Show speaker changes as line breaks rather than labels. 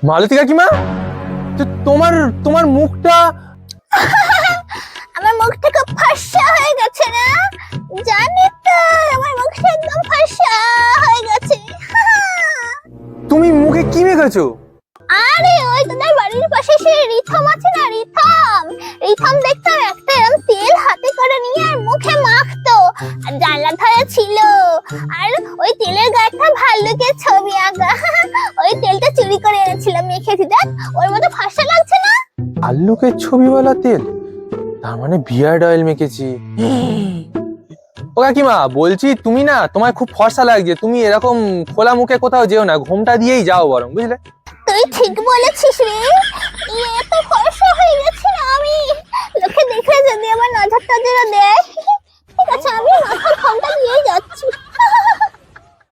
মালতী কাকিমা, তোমার তোমার মুখটা
আমার মুখটা খুব ফর্সা হয়ে গেছে না? জানি তো, আমার মুখটা একদম ফর্সা হয়ে গেছে।
তুমি মুখে কি মেখেছো?
আরে ওই তোদের বাড়ির পাশে সেই রিথম আছে না, রিথম রিথম দেখতাম একটা এরকম তেল হাতে করে নিয়ে আর মুখে মাখতো, আর জানলা ধারে ছিল, আর ওই তেলের গায়েটা ভাল্লুকের ছবি আঁকা। ওই তেলটা চুরি করে এনেছিলাম, মেখেছি, দেখ ওর মতো ফর্সা লাগছে না?
আল্লুকের ছবিওয়ালা তেল, তার মানে বিয়ার্ড অয়েল মেখেছি। ও কাকিমা, বলছি তুমি না, তোমায় খুব ফর্সা লাগছে, তুমি এরকম খোলা মুখে কোথাও যেও না, ঘোমটা দিয়েই যাও বরং, বুঝলে?
তুই ঠিক বলেছিস রে, এত ফর্সা হয়ে গেছি না আমি, লোকে দেখলে যদি আমার নজর টজরও দেয়। ঠিক আছে, আমি মাথার ঘোমটা দিয়েই যাচ্ছি।